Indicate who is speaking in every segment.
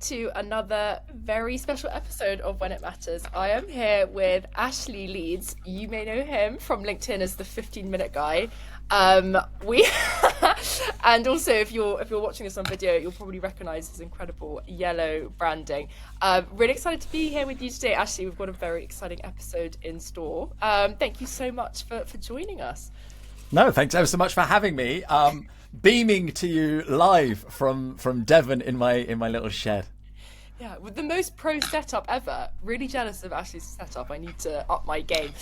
Speaker 1: to another very special episode of When It Matters. I am here with Ashley Leeds. You may know him from LinkedIn as the 15-minute guy. We and also if you're watching this on video, you'll probably recognize his incredible yellow branding. Really excited to be here with you today, Ashley. We've got a very exciting episode in store. Thank you so much for joining us.
Speaker 2: No, thanks ever so much for having me. Beaming to you live from Devon in my little shed.
Speaker 1: Yeah, with the most pro setup ever. Really jealous of Ashley's setup. I need to up my game.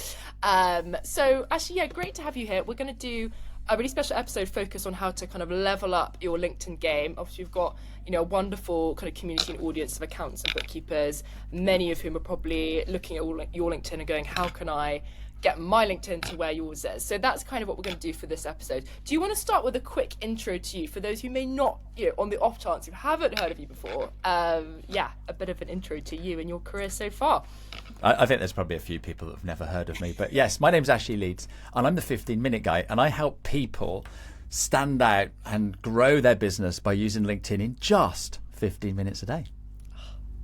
Speaker 1: So Ashley, yeah, great to have you here. We're going to do a really special episode focused on how to kind of level up your LinkedIn game. Obviously, you've got a wonderful kind of community and audience of accountants and bookkeepers, many of whom are probably looking at your LinkedIn and going, how can I get my LinkedIn to where yours is? So that's kind of what we're going to do for this episode. Do you want to start with a quick intro to you for those who may not, on the off chance who haven't heard of you before? A bit of an intro to you and your career so far.
Speaker 2: I think there's probably a few people that have never heard of me, but yes, my name's Ashley Leeds and I'm the 15-minute guy, and I help people stand out and grow their business by using LinkedIn in just 15 minutes a day.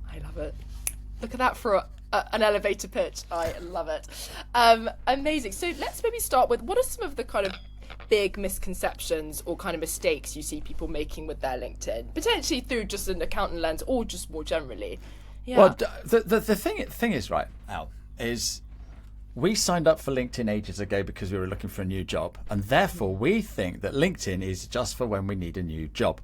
Speaker 1: I love it. Look at that for an elevator pitch. I love it. Amazing. So let's maybe start with, what are some of the kind of big misconceptions or kind of mistakes you see people making with their LinkedIn, potentially through just an accountant lens or just more generally? Yeah.
Speaker 2: Well, the thing is, right, Al, is we signed up for LinkedIn ages ago because we were looking for a new job, and therefore we think that LinkedIn is just for when we need a new job.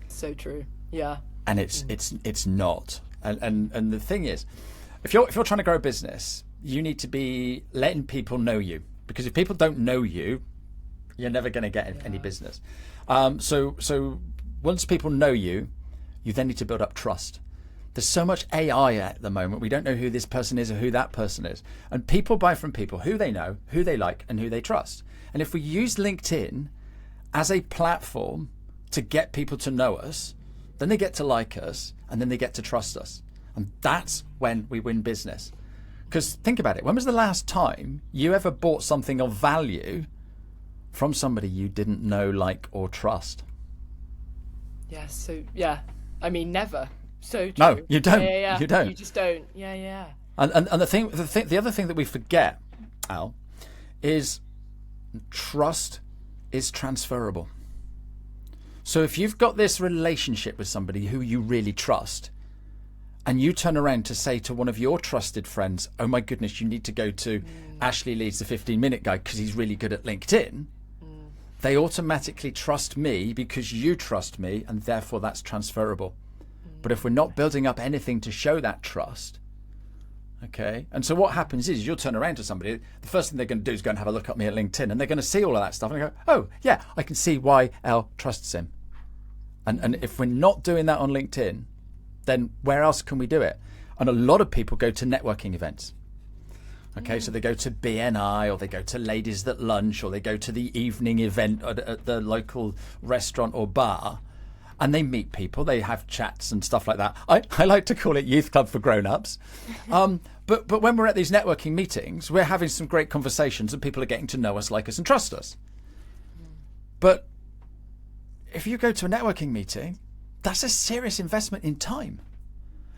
Speaker 1: So true. Yeah.
Speaker 2: And it's not. And the thing is, if you're trying to grow a business, you need to be letting people know you, because if people don't know you, you're never going to get any business. So once people know you, you then need to build up trust. There's so much AI at the moment. We don't know who this person is or who that person is. And people buy from people who they know, who they like, and who they trust. And if we use LinkedIn as a platform to get people to know us, then they get to like us, and then they get to trust us. And that's when we win business. Because think about it. When was the last time you ever bought something of value from somebody you didn't know, like, or trust?
Speaker 1: Yeah. So yeah, I mean, never. So true.
Speaker 2: No, you don't.
Speaker 1: Yeah.
Speaker 2: You don't.
Speaker 1: You just don't. Yeah.
Speaker 2: And the other thing that we forget, Al, is trust is transferable. So if you've got this relationship with somebody who you really trust, and you turn around to say to one of your trusted friends, oh my goodness, you need to go to Ashley Leeds, the 15-minute guy, because he's really good at LinkedIn, they automatically trust me because you trust me, and therefore that's transferable. But if we're not building up anything to show that trust, okay, and so what happens is you'll turn around to somebody, the first thing they're going to do is go and have a look at me at LinkedIn, and they're going to see all of that stuff and go, oh yeah, I can see why L trusts him. And if we're not doing that on LinkedIn, then where else can we do it? And a lot of people go to networking events. Okay, so they go to BNI, or they go to Ladies That Lunch, or they go to the evening event at the local restaurant or bar, and they meet people, they have chats and stuff like that. I like to call it youth club for grown-ups. But when we're at these networking meetings, we're having some great conversations and people are getting to know us, like us, and trust us. But if you go to a networking meeting, that's a serious investment in time.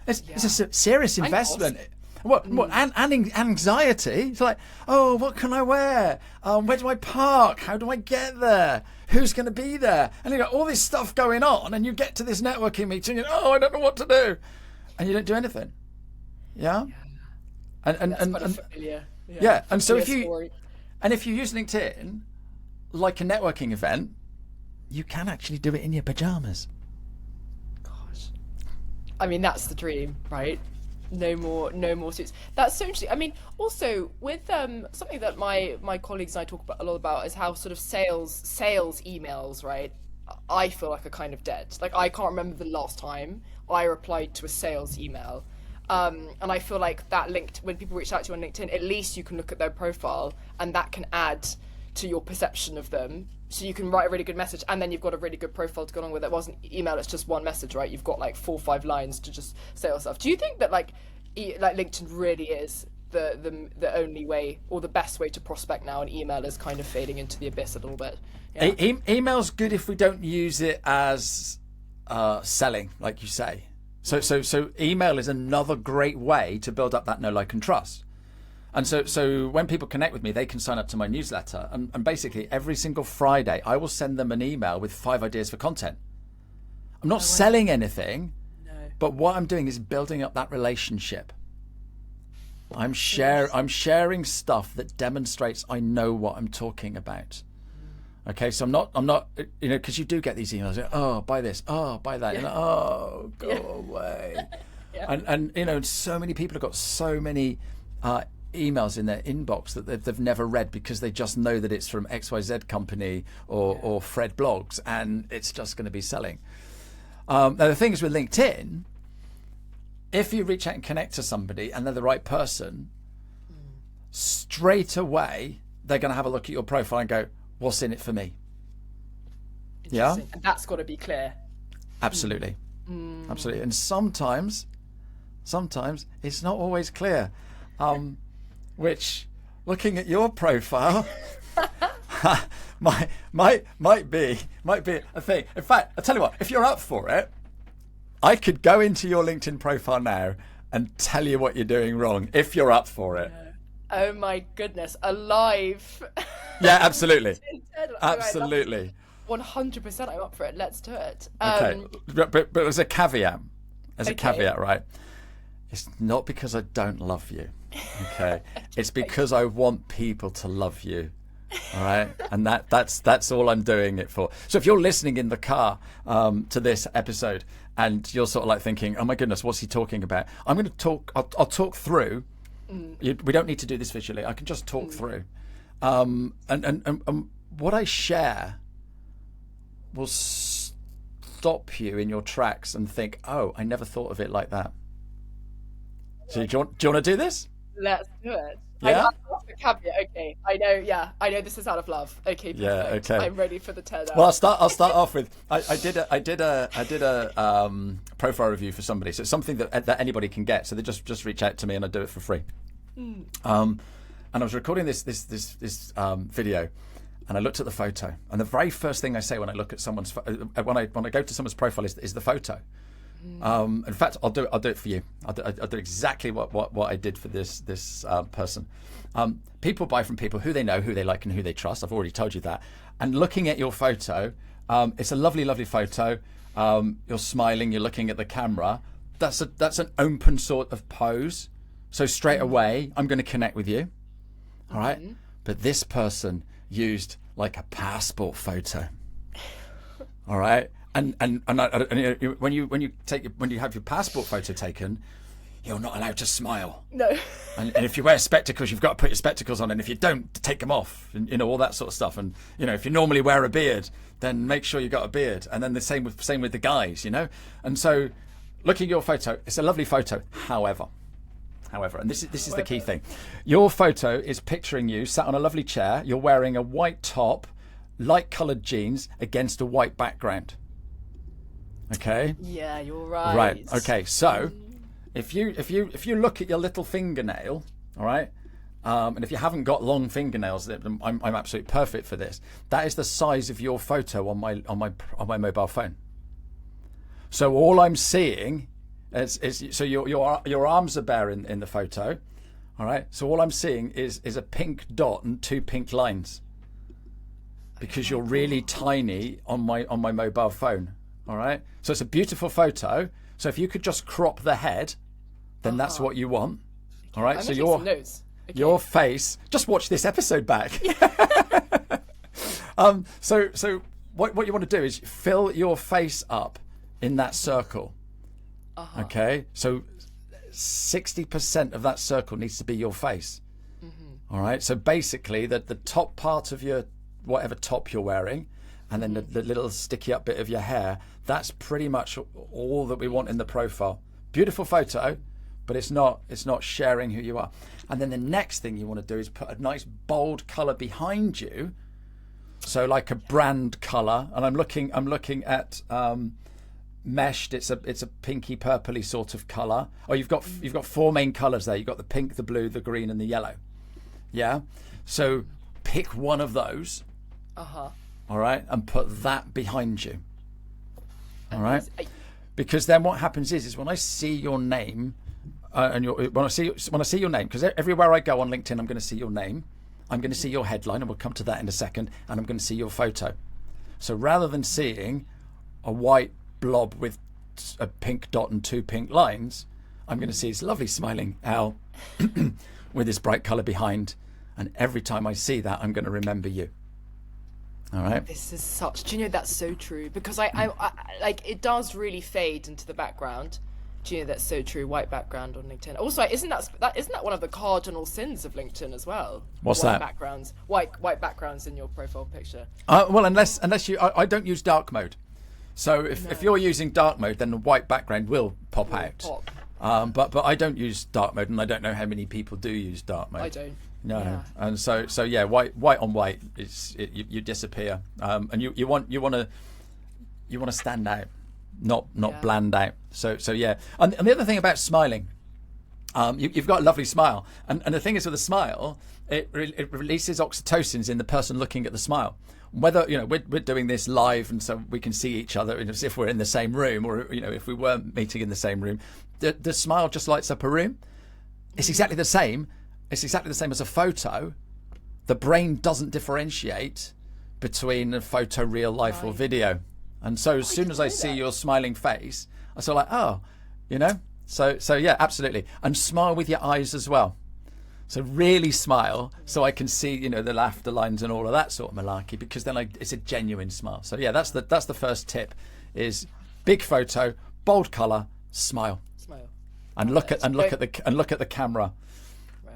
Speaker 2: It's a serious investment. And anxiety. It's like, oh, what can I wear? Where do I park? How do I get there? Who's going to be there? And you got all this stuff going on, and you get to this networking meeting, and I don't know what to do, and you don't do anything. Yeah. And so if you use LinkedIn like a networking event, you can actually do it in your pajamas.
Speaker 1: Gosh, I mean, that's the dream, right? No more suits. That's so interesting. I mean, also with something that my colleagues and I talk about a lot about is how sort of sales emails, right? I feel like are kind of dead. Like, I can't remember the last time I replied to a sales email. And I feel like that linked, when people reach out to you on LinkedIn, at least you can look at their profile, and that can add to your perception of them. So you can write a really good message, and then you've got a really good profile to go along with it. It wasn't email, it's just one message, right? You've got like 4 or 5 lines to just say yourself. Do you think that like LinkedIn really is the only way or the best way to prospect now, and email is kind of fading into the abyss a little bit? Yeah.
Speaker 2: Email's good if we don't use it as selling, like you say. So email is another great way to build up that know, like, and trust. And so when people connect with me, they can sign up to my newsletter. And basically every single Friday, I will send them an email with 5 ideas for content. I'm not selling anything, but what I'm doing is building up that relationship. I'm sharing stuff that demonstrates I know what I'm talking about. Okay, so I'm not, because you do get these emails. Oh, buy this. Oh, buy that. And, oh, go away. And so many people have got so many emails in their inbox that they've never read because they just know that it's from XYZ company or Fred Blogs, and it's just going to be selling. Now the thing is with LinkedIn, if you reach out and connect to somebody and they're the right person, straight away they're going to have a look at your profile and go, what's in it for me? Yeah,
Speaker 1: and that's got to be clear.
Speaker 2: Absolutely. Absolutely. And sometimes it's not always clear. Which, looking at your profile, might be a thing. In fact, I'll tell you what, if you're up for it, I could go into your LinkedIn profile now and tell you what you're doing wrong, if you're up for it.
Speaker 1: Oh my goodness, alive.
Speaker 2: Yeah, absolutely. Absolutely.
Speaker 1: 100% I'm up for it. Let's do it.
Speaker 2: Okay, but there's a caveat. Caveat, right? It's not because I don't love you. Okay, it's because I want people to love you. All right, and that's all I'm doing it for. So if you're listening in the car to this episode and you're sort of like thinking, oh my goodness, what's he talking about? I'm going to talk. I'll talk through. We don't need to do this visually. I can just talk through. And what I share will stop you in your tracks and think, oh, I never thought of it like that. So do you want to do this?
Speaker 1: Let's do it.
Speaker 2: Yeah.
Speaker 1: That's the caveat. Okay. I know. Yeah. I know this is out of love. Okay. Perfect.
Speaker 2: Yeah. Okay.
Speaker 1: I'm ready for the turnout.
Speaker 2: Well, I'll start off with I did a profile review for somebody. So it's something that anybody can get. So they just reach out to me and I do it for free. And I was recording this video, and I looked at the photo. And the very first thing I say when I look at someone's when I go to someone's profile is the photo. In fact, I'll do it for you. I'll do exactly what I did for this person. People buy from people who they know, who they like, and who they trust. I've already told you that. And looking at your photo, it's a lovely, lovely photo. You're smiling. You're looking at the camera. That's an open sort of pose. So straight away, I'm going to connect with you. All right. But this person used like a passport photo. All right. And when you have your passport photo taken, you're not allowed to smile.
Speaker 1: No.
Speaker 2: And if you wear spectacles, you've got to put your spectacles on. And if you don't, take them off. And all that sort of stuff. And if you normally wear a beard, then make sure you got a beard. And then the same with the guys. And so, looking at your photo, it's a lovely photo. However, and this is the key thing, your photo is picturing you sat on a lovely chair. You're wearing a white top, light coloured jeans against a white background. Okay.
Speaker 1: Yeah, you're right.
Speaker 2: Right. Okay. So, if you look at your little fingernail, all right, and if you haven't got long fingernails, I'm absolutely perfect for this. That is the size of your photo on my mobile phone. So all I'm seeing is so your arms are bare in the photo, all right. So all I'm seeing is a pink dot and 2 pink lines, because you're really tiny on my mobile phone. All right. So it's a beautiful photo. So if you could just crop the head, then that's what you want. All right. So your face. Just watch this episode back. So what you want to do is fill your face up in that circle. Okay. So 60% of that circle needs to be your face. All right. So basically, the top part of your whatever top you're wearing, and then the little sticky up bit of your hair, that's pretty much all that we want in the profile. Beautiful photo, but it's not sharing who you are. And then the next thing you want to do is put a nice bold color behind you. So like a brand color, and I'm looking at meshed. It's a pinky purpley sort of color. Oh, you've got 4 main colors there. You've got the pink, the blue, the green, and the yellow. Yeah. So pick one of those. All right, and put that behind you. All right, because then what happens is when I see your name, when I see your name, because everywhere I go on LinkedIn, I'm going to see your name, I'm going to see your headline, and we'll come to that in a second, and I'm going to see your photo. So rather than seeing a white blob with a pink dot and 2 pink lines, I'm going to see this lovely smiling Al with this bright colour behind, and every time I see that, I'm going to remember you. All right.
Speaker 1: This is such. Do you know that's so true? Because I like it does really fade into the background. Do you know that's so true? White background on LinkedIn. Also, isn't that one of the cardinal sins of LinkedIn as well?
Speaker 2: What's
Speaker 1: white
Speaker 2: that?
Speaker 1: Backgrounds, white backgrounds in your profile picture.
Speaker 2: Well, unless you, I don't use dark mode. So if you're using dark mode, then the white background will pop out. But I don't use dark mode, and I don't know how many people do use dark mode.
Speaker 1: I don't.
Speaker 2: No,
Speaker 1: Yeah.
Speaker 2: and so yeah, white on white, you disappear, and you want to stand out, not bland out. So yeah, and the other thing about smiling, you've got a lovely smile, and the thing is with a smile, it releases oxytocins in the person looking at the smile. Whether we're doing this live, and so we can see each other as if we're in the same room, or if we weren't meeting in the same room, the smile just lights up a room. It's exactly the same. It's exactly the same as a photo. The brain doesn't differentiate between a photo, real life, or video. And so as soon as I see your smiling face, I feel like, oh, So yeah, absolutely. And smile with your eyes as well. So really smile, so I can see, the laughter lines and all of that sort of malarkey, because then it's a genuine smile. So yeah, that's the first tip: is big photo, bold color, smile, and look at the camera.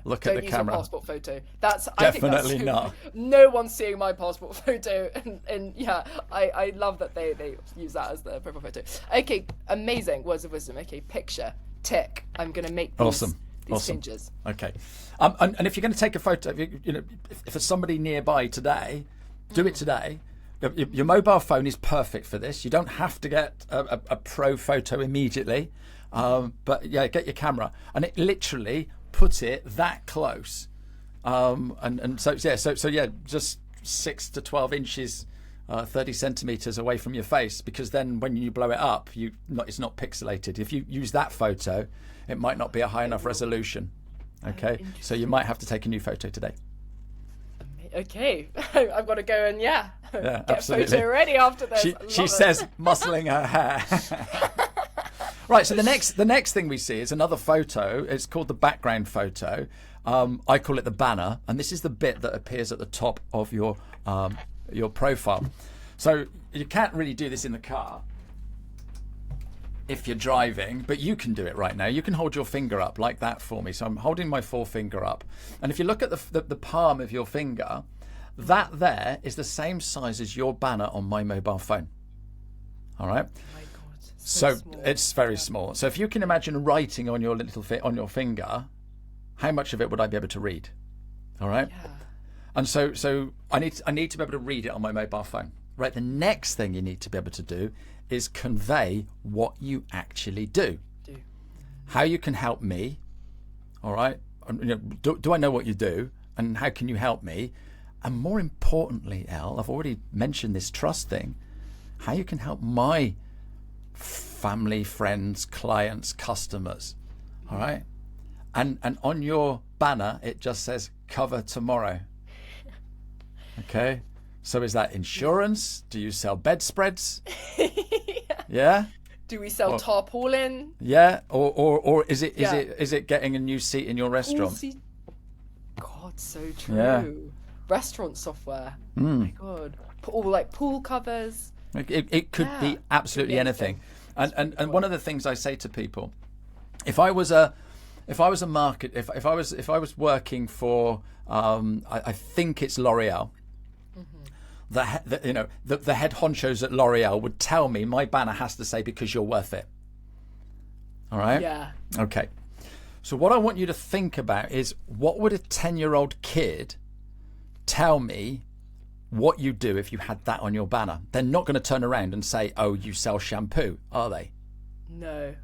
Speaker 2: Look at the camera. Don't use your
Speaker 1: passport photo. That's
Speaker 2: definitely not.
Speaker 1: No one's seeing my passport photo, and yeah, I love that they use that as their profile photo. Okay, amazing words of wisdom. Okay, picture, tick. I'm gonna make these changes.
Speaker 2: Okay, and if you're going to take a photo, if there's somebody nearby today, do it today. Your mobile phone is perfect for this. You don't have to get a pro photo immediately, but yeah, get your camera, and it literally put it that close, and so yeah, just 6 to 12 inches, 30 centimeters away from your face, because then when you blow it up, it's not pixelated. If you use that photo, it might not be a high enough resolution. Okay, so you might have to take a new photo today.
Speaker 1: Okay, I've got to go and get
Speaker 2: absolutely.
Speaker 1: a photo ready after this.
Speaker 2: She says, muscling her hair. Right, so the next thing we see is another photo. It's called the background photo. I call it the banner, and this is the bit that appears at the top of your profile. So you can't really do this in the car if you're driving, but you can do it right now. You can hold your finger up like that for me. So I'm holding my forefinger up, and if you look at the palm of your finger, that there is the same size as your banner on my mobile phone. All right. So it's very small. So if you can imagine writing on your on your finger, how much of it would I be able to read? All right. Yeah. And so I need to be able to read it on my mobile phone. Right. The next thing you need to be able to do is convey what you actually do. How you can help me. All right. Do I know what you do, and how can you help me? And more importantly, Elle, I've already mentioned this trust thing. How you can help my family, friends, clients, customers. All right. And on your banner it just says cover tomorrow. Okay, so is that insurance? Do you sell bedspreads? Yeah.
Speaker 1: Do we sell tarpaulin?
Speaker 2: Yeah. Or is it getting a new seat in your restaurant?
Speaker 1: God, so true.
Speaker 2: Yeah.
Speaker 1: Restaurant software. Oh my God. All like pool covers.
Speaker 2: It could be absolutely anything. And one of the things I say to people, if I was working for I think it's L'Oreal, the head honchos at L'Oreal would tell me my banner has to say because you're worth it. All right?
Speaker 1: Yeah.
Speaker 2: Okay. So what I want you to think about is, what would a 10-year-old kid tell me what you do if you had that on your banner? They're not going to turn around and say, oh, you sell shampoo, are they?
Speaker 1: No.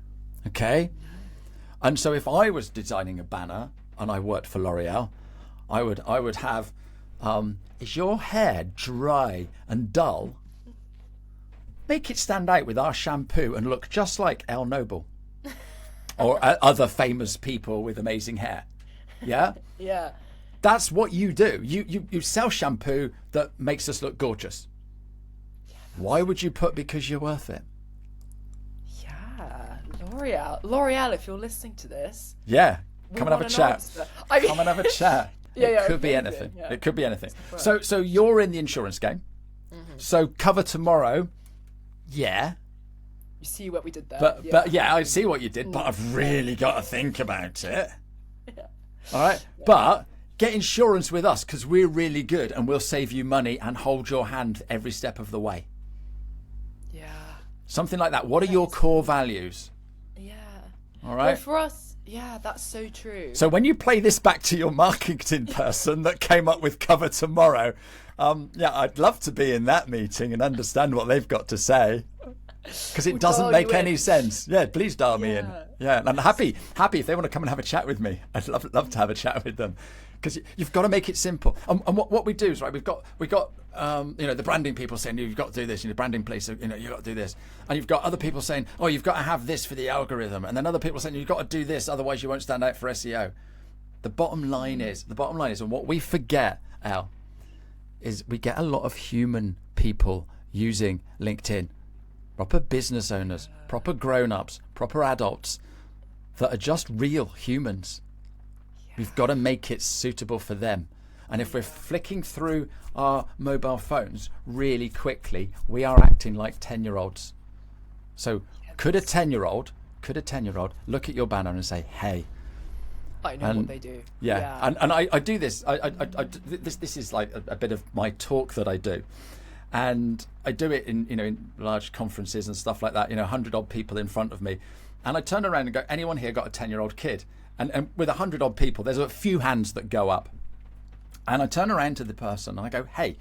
Speaker 2: Okay. And so if I was designing a banner and I worked for L'Oreal, I would have, is your hair dry and dull? make it stand out with our shampoo and look just like El Noble or other famous people with amazing hair. Yeah?
Speaker 1: Yeah.
Speaker 2: That's what you do. You sell shampoo that makes us look gorgeous. Why would you put because you're worth it?
Speaker 1: Yeah. L'Oreal, if you're listening to this.
Speaker 2: Yeah.
Speaker 1: we
Speaker 2: Come and have a
Speaker 1: want an
Speaker 2: chat.
Speaker 1: answer. I mean,
Speaker 2: Come and have a chat.
Speaker 1: Yeah,
Speaker 2: It could be
Speaker 1: amazing,
Speaker 2: anything.
Speaker 1: yeah.
Speaker 2: It could be anything. So you're in the insurance game. So cover tomorrow. Yeah.
Speaker 1: you see what we did there.
Speaker 2: But yeah, I see what you did, but I've really got to think about it. All right. But get insurance with us because we're really good and we'll save you money and hold your hand every step of the way.
Speaker 1: Yeah.
Speaker 2: Something like that. What are your core values?
Speaker 1: Yeah.
Speaker 2: All
Speaker 1: Well,
Speaker 2: right.
Speaker 1: for us, yeah, that's so true.
Speaker 2: So when you play this back to your marketing person that came up with cover tomorrow, yeah, I'd love to be in that meeting and understand what they've got to say. Because it doesn't
Speaker 1: dial
Speaker 2: make
Speaker 1: you
Speaker 2: any
Speaker 1: in.
Speaker 2: sense. Yeah, please dial me in.
Speaker 1: Yeah.
Speaker 2: Yeah, and I'm happy if they want to come and have a chat with me. I'd love to have a chat with them. Because you've got to make it simple. And what we do is, right, we've got the branding people saying, you've got to do this, branding place, you've got to do this. And you've got other people saying, oh, you've got to have this for the algorithm. And then other people saying, you've got to do this, otherwise you won't stand out for SEO. The bottom line is, and what we forget, Al, is we get a lot of human people using LinkedIn. Proper business owners, proper grown-ups, proper adults that are just real humans. We've got to make it suitable for them. And if we're flicking through our mobile phones really quickly, we are acting like 10-year-olds. So could a 10-year-old look at your banner and say, hey,
Speaker 1: I know what they do.
Speaker 2: yeah. And I do this. This is like a bit of my talk that I do. And I do it in large conferences and stuff like that, 100 odd people in front of me. And I turn around and go, anyone here got a 10-year-old kid? And with 100 odd people, there's a few hands that go up. And I turn around to the person and I go, hey,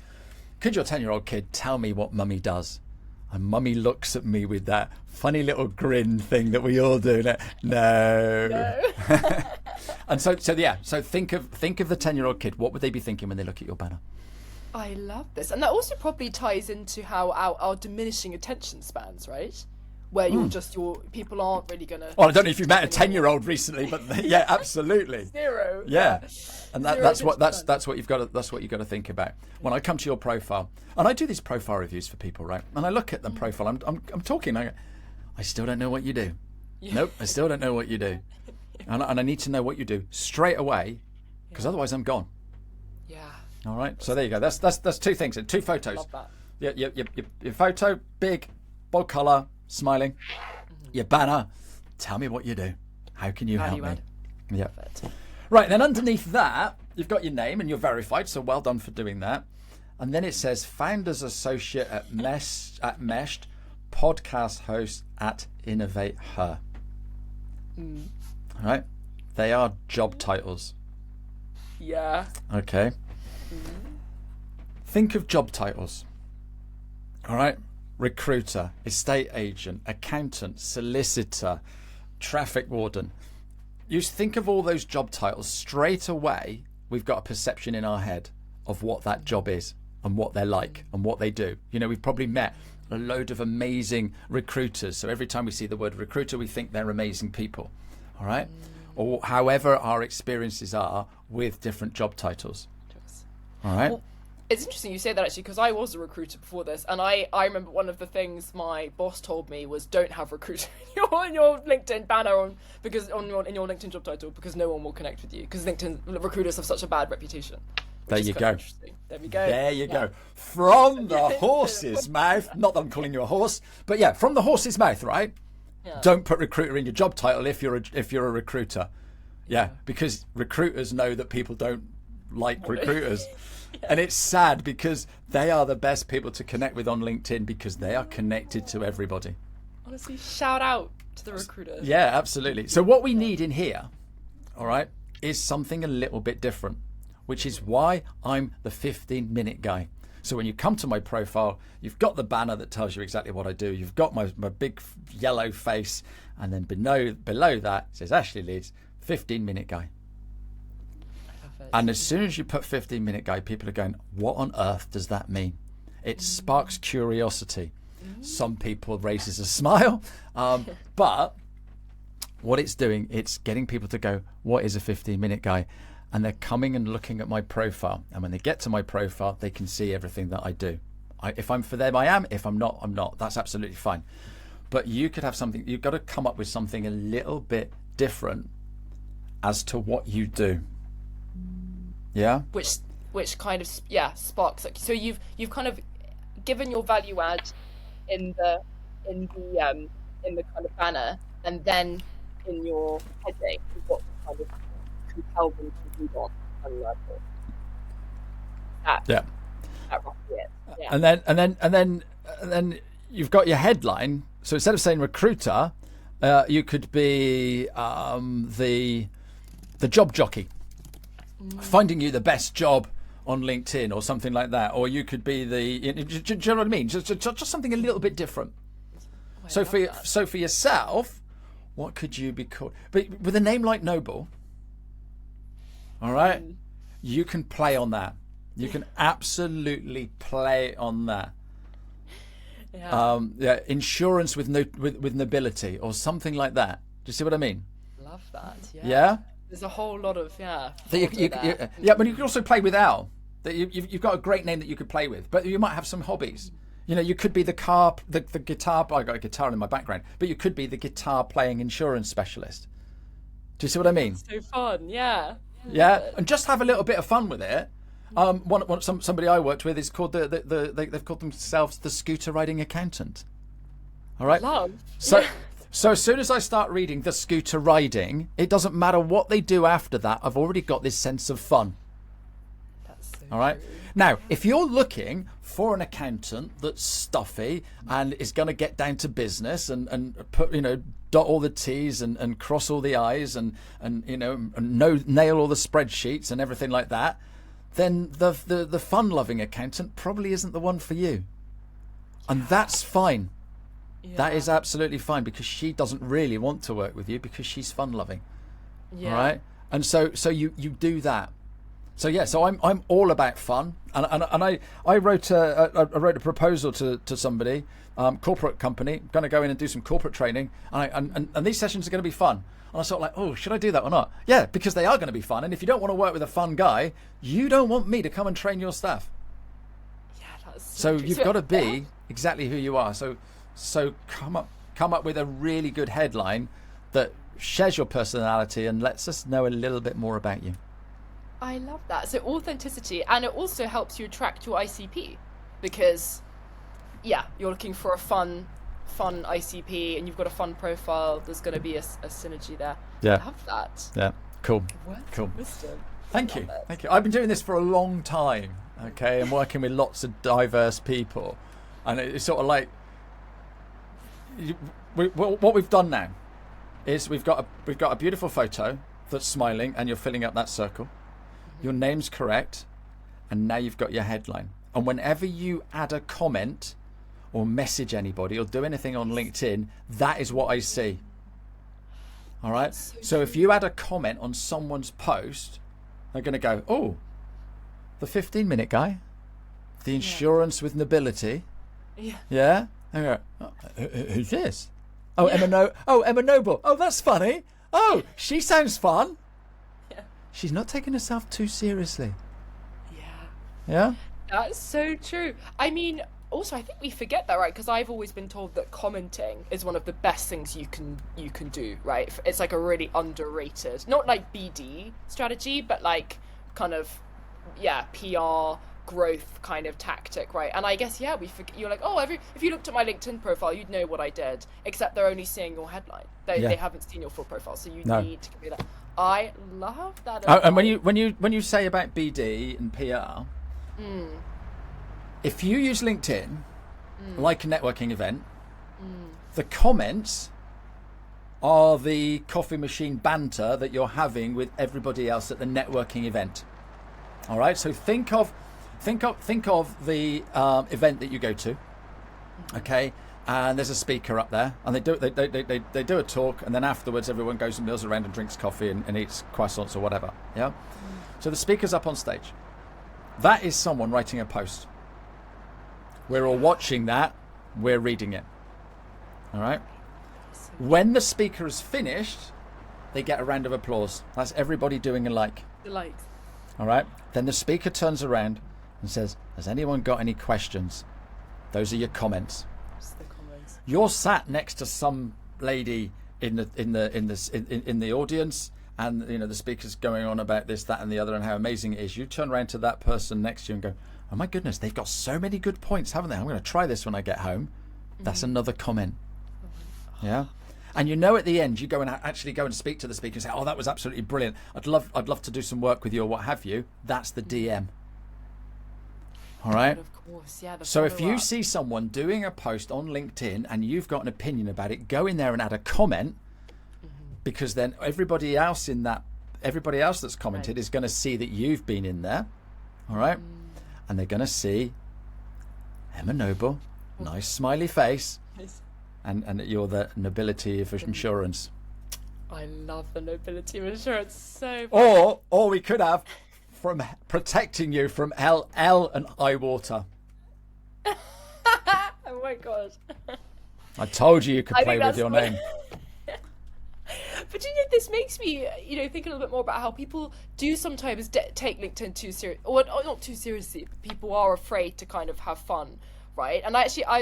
Speaker 2: could your 10-year-old kid tell me what mummy does? And mummy looks at me with that funny little grin thing that we all do. No. And so think of the 10-year-old kid. What would they be thinking when they look at your banner?
Speaker 1: I love this. And that also probably ties into how our diminishing attention spans, right? Where your people aren't really going to...
Speaker 2: Well, I don't know if you've met a 10-year-old recently, but yeah, absolutely.
Speaker 1: Zero.
Speaker 2: Yeah. And
Speaker 1: Zero
Speaker 2: that's what you've got to think about. When I come to your profile, and I do these profile reviews for people, right? And I look at them profile, I'm talking, I still don't know what you do. Nope, I still don't know what you do. And I need to know what you do straight away, because otherwise I'm gone.
Speaker 1: Yeah.
Speaker 2: All right, so there you go. That's two things, and two photos.
Speaker 1: Love that.
Speaker 2: Your photo, big, bold colour, smiling. Your banner, tell me what you do. How can you help me? Yeah.
Speaker 1: Perfect.
Speaker 2: Right, then underneath that, you've got your name and you're verified, so well done for doing that. And then it says Founders Associate at Meshed, Podcast Host at Innovate Her. All right, they are job titles.
Speaker 1: Yeah.
Speaker 2: Okay. Think of job titles. All right. Recruiter, estate agent, accountant, solicitor, traffic warden. You think of all those job titles, straight away, we've got a perception in our head of what that job is and what they're like and what they do. We've probably met a load of amazing recruiters. So every time we see the word recruiter, we think they're amazing people. All right. Or however our experiences are with different job titles. All right.
Speaker 1: Well, it's interesting you say that actually, because I was a recruiter before this, and I remember one of the things my boss told me was don't have recruiter in your LinkedIn banner in your LinkedIn job title, because no one will connect with you, because LinkedIn recruiters have such a bad reputation.
Speaker 2: There you go.
Speaker 1: There we go.
Speaker 2: There you go. From the horse's mouth. Not that I'm calling you a horse, but yeah, from the horse's mouth, right?
Speaker 1: Yeah.
Speaker 2: Don't put recruiter in your job title if you're a recruiter. Yeah, because recruiters know that people don't like recruiters. And it's sad because they are the best people to connect with on LinkedIn because they are connected to everybody.
Speaker 1: Honestly, shout out to the recruiters.
Speaker 2: Yeah, absolutely. So what we need in here, all right, is something a little bit different, which is why I'm the 15-minute guy. So when you come to my profile, you've got the banner that tells you exactly what I do. You've got my big yellow face, and then below that it says Ashley Leeds, 15-minute guy. And as soon as you put 15-minute guy, people are going, what on earth does that mean? It sparks curiosity. Some people raises a smile. But what it's doing, it's getting people to go, what is a 15-minute guy? And they're coming and looking at my profile. And when they get to my profile, they can see everything that I do. If I'm for them, I am. If I'm not, I'm not. That's absolutely fine. But you could have something, you've got to come up with something a little bit different as to what you do. Yeah?
Speaker 1: Which kind of sparks, like, so you've kind of given your value add in the kind of banner, and then in your heading is what kind of compel them to move on and level.
Speaker 2: Yeah.
Speaker 1: That roughly it. Yeah.
Speaker 2: And then you've got your headline. So instead of saying recruiter, you could be the job jockey, finding you the best job on LinkedIn or something like that. Or you could be the, do you know what I mean? Just something a little bit different. So for yourself, what could you be called? But with a name like Noble, all right, you can play on that. You can absolutely play on that. Yeah. Insurance with nobility or something like that. Do you see what I mean?
Speaker 1: Love that. Yeah.
Speaker 2: Yeah.
Speaker 1: There's a whole lot of
Speaker 2: Yeah, but you can also play with Al. That you've got a great name that you could play with, but you might have some hobbies. You know, you could be the guitar. I got a guitar in my background, but you could be the guitar playing insurance specialist. Do you see what I mean?
Speaker 1: So fun, yeah.
Speaker 2: Yeah, and just have a little bit of fun with it. Somebody I worked with is called they've called themselves the scooter riding accountant. All right.
Speaker 1: Love.
Speaker 2: So as soon as I start reading the scooter riding, it doesn't matter what they do after that. I've already got this sense of fun.
Speaker 1: That's so
Speaker 2: all right.
Speaker 1: True.
Speaker 2: Now, if you're looking for an accountant that's stuffy and is going to get down to business and put, dot all the T's and cross all the I's and nail all the spreadsheets and everything like that, then the fun-loving accountant probably isn't the one for you. And that's fine.
Speaker 1: Yeah.
Speaker 2: That is absolutely fine, because she doesn't really want to work with you because she's fun-loving.
Speaker 1: Yeah.
Speaker 2: All right? And so you do that. So I'm all about fun, and I wrote a proposal to somebody, corporate company, going to go in and do some corporate training, and these sessions are going to be fun. And I was sort of like, oh, should I do that or not? Yeah, because they are going to be fun. And if you don't want to work with a fun guy, you don't want me to come and train your staff.
Speaker 1: Yeah, that's
Speaker 2: so
Speaker 1: true.
Speaker 2: you've got to be exactly who you are. So come up with a really good headline that shares your personality and lets us know a little bit more about you.
Speaker 1: I love that. So authenticity, and it also helps you attract your ICP, because you're looking for a fun ICP and you've got a fun profile. There's going to be a synergy there.
Speaker 2: Yeah.
Speaker 1: I love that.
Speaker 2: Yeah. Cool.
Speaker 1: Cool. Wisdom.
Speaker 2: Thank you. I've been doing this for a long time. Okay, and working with lots of diverse people, and it's sort of like what we've done now is we've got a beautiful photo that's smiling, and you're filling up that circle. Your name's correct, and now you've got your headline. And whenever you add a comment or message anybody or do anything on LinkedIn, that is what I see. All right? So if you add a comment on someone's post, they're going to go, oh, the 15-minute guy, the insurance with nobility.
Speaker 1: Yeah.
Speaker 2: Yeah? And go, oh, who's this? Oh, yeah. Emma Noble. Oh, that's funny. Oh, she sounds fun.
Speaker 1: Yeah.
Speaker 2: She's not taking herself too seriously.
Speaker 1: Yeah.
Speaker 2: Yeah?
Speaker 1: That's so true. I mean, also, I think we forget that, right? Because I've always been told that commenting is one of the best things you can do, right? It's like a really underrated, not like BD strategy, but like kind of, PR growth kind of tactic, right? And I guess, we forget. You're like, oh, if you looked at my LinkedIn profile, you'd know what I did, except they're only seeing your headline. They haven't seen your full profile, so you need to do that. I love that.
Speaker 2: And when you say about BD and PR, if you use LinkedIn like a networking event, the comments are the coffee machine banter that you're having with everybody else at the networking event. All right, so think of the event that you go to, okay, and there's a speaker up there, and they do a talk, and then afterwards everyone goes and mills around and drinks coffee and eats croissants or whatever. Yeah, so the speaker's up on stage. That is someone writing a post. We're all watching that, we're reading it. All right. When the speaker is finished, they get a round of applause. That's everybody doing a like.
Speaker 1: The likes.
Speaker 2: All right. Then the speaker turns around and says, "Has anyone got any questions?" Those are your comments.
Speaker 1: Just the comments.
Speaker 2: You're sat next to some lady in the audience, and the speaker's going on about this, that, and the other, and how amazing it is. You turn around to that person next to you and go, "Oh my goodness, they've got so many good points, haven't they? I'm going to try this when I get home." That's another comment. Yeah. And at the end, you go and actually go and speak to the speaker and say, "Oh, that was absolutely brilliant. I'd love to do some work with you," or what have you. That's the DM. All right.
Speaker 1: Of course, yeah.
Speaker 2: So if you see someone doing a post on LinkedIn and you've got an opinion about it, go in there and add a comment, because then everybody else that's commented is going to see that you've been in there. All right. And they're going to see Emma Noble, nice smiley face, and that you're the nobility of insurance.
Speaker 1: I love the nobility of insurance so much.
Speaker 2: Or we could have from protecting you from L and high water.
Speaker 1: Oh my god.
Speaker 2: I told you could play with your name.
Speaker 1: But this makes me, think a little bit more about how people do sometimes take LinkedIn too serious, or not too seriously. But people are afraid to kind of have fun, right? And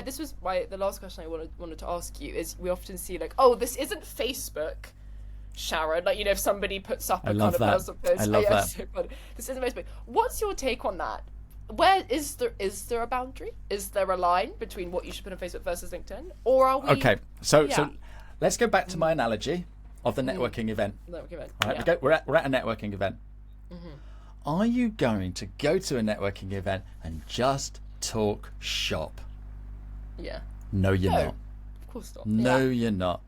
Speaker 1: this was the last question I wanted to ask you is, we often see like, "Oh, this isn't Facebook, Sharon." Like, if somebody puts up a kind of personal post,
Speaker 2: I love that.
Speaker 1: So this isn't Facebook. What's your take on that? Where is there a boundary? Is there a line between what you should put on Facebook versus LinkedIn, or are we?
Speaker 2: Okay, so let's go back to my analogy of the networking event.
Speaker 1: Networking event.
Speaker 2: All right,
Speaker 1: Yeah.
Speaker 2: we're at a networking event. Are you going to go to a networking event and just talk shop?
Speaker 1: Yeah.
Speaker 2: No, you're not.
Speaker 1: Of course not.
Speaker 2: No,
Speaker 1: Yeah.
Speaker 2: you're not.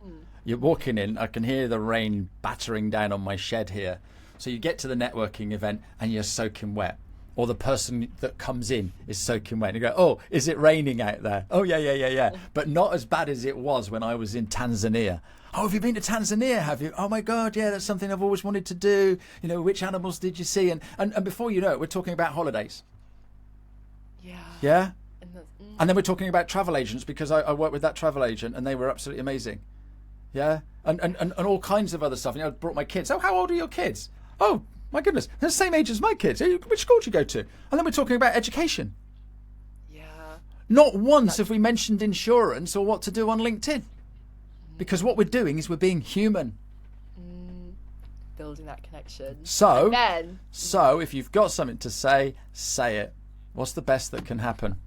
Speaker 2: You're walking in. I can hear the rain battering down on my shed here. So you get to the networking event and you're soaking wet. Or the person that comes in is soaking wet. And you go, "Oh, is it raining out there?" "Oh, yeah. But not as bad as it was when I was in Tanzania." "Oh, have you been to Tanzania, have you?" "Oh my God, yeah, that's something I've always wanted to do. Which animals did you see?" And before you know it, we're talking about holidays.
Speaker 1: Yeah.
Speaker 2: Yeah?
Speaker 1: And
Speaker 2: And then we're talking about travel agents, because I worked with that travel agent and they were absolutely amazing. Yeah? And all kinds of other stuff. I brought my kids. "Oh, how old are your kids?" "Oh, my goodness, they're the same age as my kids. Which school do you go to?" And then we're talking about education.
Speaker 1: yeah.
Speaker 2: Not once have we mentioned insurance or what to do on LinkedIn. Because what we're doing is we're being human.
Speaker 1: Building that connection.
Speaker 2: So,
Speaker 1: And then
Speaker 2: if you've got something to say it. What's the best that can happen?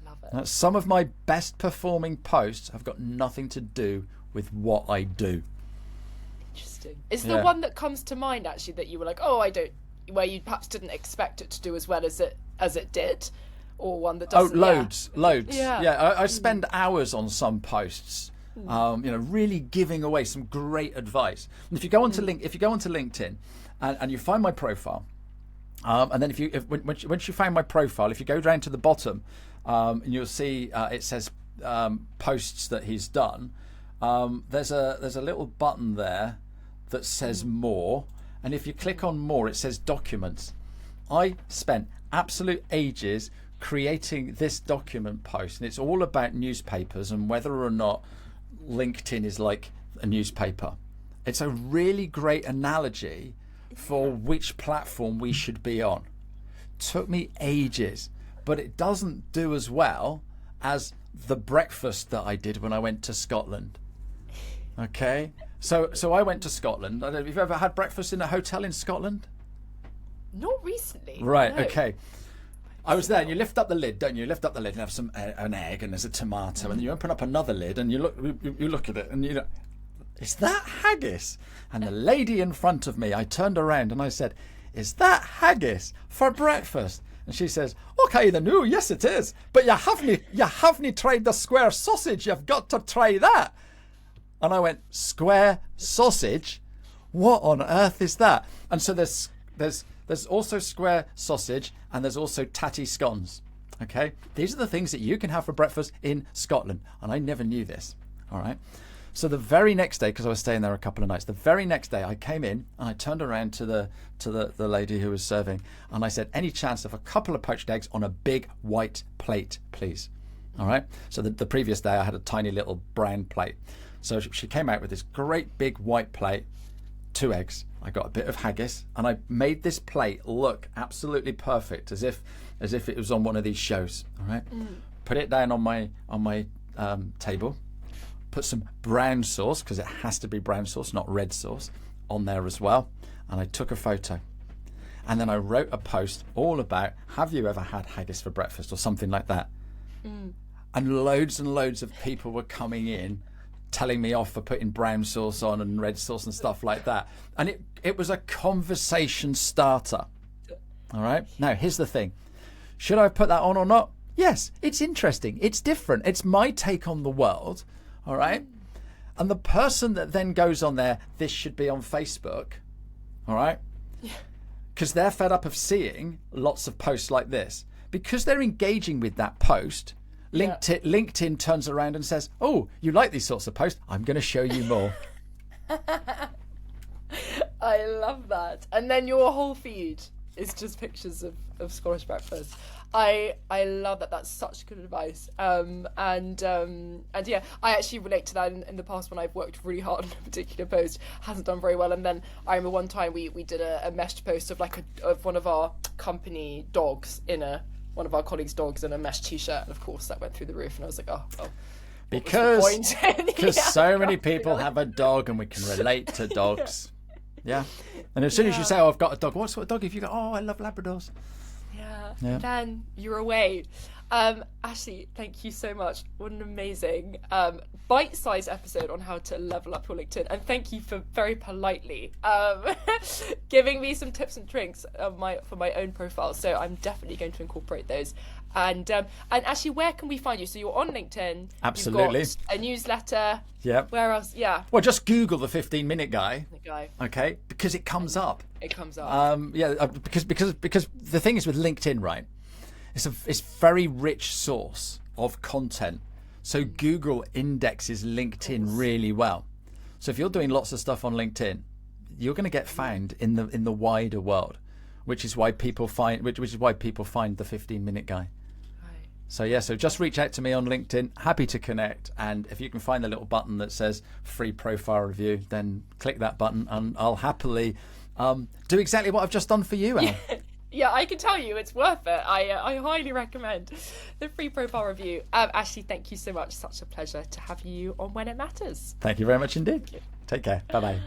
Speaker 1: love it.
Speaker 2: Now, some of my best performing posts have got nothing to do with what I do.
Speaker 1: Interesting. Is the one that comes to mind actually that you were like, "Oh, I don't," where you perhaps didn't expect it to do as well as it did, or one that doesn't?
Speaker 2: Loads.
Speaker 1: Yeah.
Speaker 2: I spend hours on some posts, really giving away some great advice. And if you go onto LinkedIn, and you find my profile, and then once you find my profile, if you go down to the bottom, and you'll see it says posts that he's done. There's a little button there that says more, and if you click on more, it says documents. I spent absolute ages creating this document post, and it's all about newspapers and whether or not LinkedIn is like a newspaper. It's a really great analogy for which platform we should be on. Took me ages, but it doesn't do as well as the breakfast that I did when I went to Scotland. Okay, so I went to Scotland. I don't know if you've ever had breakfast in a hotel in Scotland.
Speaker 1: Not recently.
Speaker 2: Right.
Speaker 1: No.
Speaker 2: Okay. I was there, and you lift up the lid, don't you? You lift up the lid and have an egg, and there's a tomato, and then you open up another lid, and you look at it, and is that haggis? And the lady in front of me, I turned around and I said, "Is that haggis for breakfast?" And she says, "Okay, then, no, yes it is, but you haven't tried the square sausage. You've got to try that." And I went, "Square sausage? What on earth is that?" And so there's also square sausage, and there's also tatty scones. Okay, these are the things that you can have for breakfast in Scotland, and I never knew this. All right. So the very next day, because I was staying there a couple of nights, the very next day I came in and I turned around to the lady who was serving, and I said, "Any chance of a couple of poached eggs on a big white plate, please?" All right. So the previous day I had a tiny little brown plate. So she came out with this great big white plate, 2 eggs. I got a bit of haggis, and I made this plate look absolutely perfect, as if it was on one of these shows. All right. Put it down on my table. Put some brown sauce, because it has to be brown sauce, not red sauce, on there as well. And I took a photo. And then I wrote a post all about, have you ever had haggis for breakfast, or something like that. And loads of people were coming in telling me off for putting brown sauce on and red sauce and stuff like that. And it was a conversation starter. All right. Now, here's the thing. Should I have put that on or not? Yes, it's interesting. It's different. It's my take on the world. All right. And the person that then goes on there, this should be on Facebook. All right. Because they're fed up of seeing lots of posts like this. Because they're engaging with that post, LinkedIn turns around and says, oh, you like these sorts of posts? I'm going to show you more.
Speaker 1: I love that. And then your whole feed is just pictures of Scottish breakfast. I love that. That's such good advice. And yeah, I actually relate to that in the past when I've worked really hard on a particular post, hasn't done very well. And then I remember one time we did a meshed post of of one of our company dogs one of our colleagues' dogs in a mesh t-shirt, and of course that went through the roof, and I was like, oh.
Speaker 2: Because so many people have a dog and we can relate to dogs. Yeah. And as soon as you say, oh, I've got a dog, what sort of dog have you got? Oh, I love Labradors.
Speaker 1: Yeah. Then you're away. Ashley, thank you so much. What an amazing bite-sized episode on how to level up your LinkedIn, and thank you for very politely giving me some tips and tricks for my own profile. So I'm definitely going to incorporate those. And Ashley, where can we find you? So you're on LinkedIn.
Speaker 2: Absolutely.
Speaker 1: You've got a newsletter.
Speaker 2: Yeah.
Speaker 1: Where else? Yeah.
Speaker 2: Well, just Google the 15-minute guy.
Speaker 1: The guy.
Speaker 2: Okay, because it comes up.
Speaker 1: It comes up.
Speaker 2: Because the thing is with LinkedIn, right? It's a very rich source of content. So Google indexes LinkedIn really well. So if you're doing lots of stuff on LinkedIn, you're going to get found in the wider world, which is why people find the 15-minute guy.
Speaker 1: Right.
Speaker 2: So just reach out to me on LinkedIn. Happy to connect. And if you can find the little button that says free profile review, then click that button, and I'll happily do exactly what I've just done for you, Al.
Speaker 1: Yeah, I can tell you it's worth it. I highly recommend the free profile review. Ashley, thank you so much. Such a pleasure to have you on When It Matters.
Speaker 2: Thank you very much indeed. Take care. Bye-bye.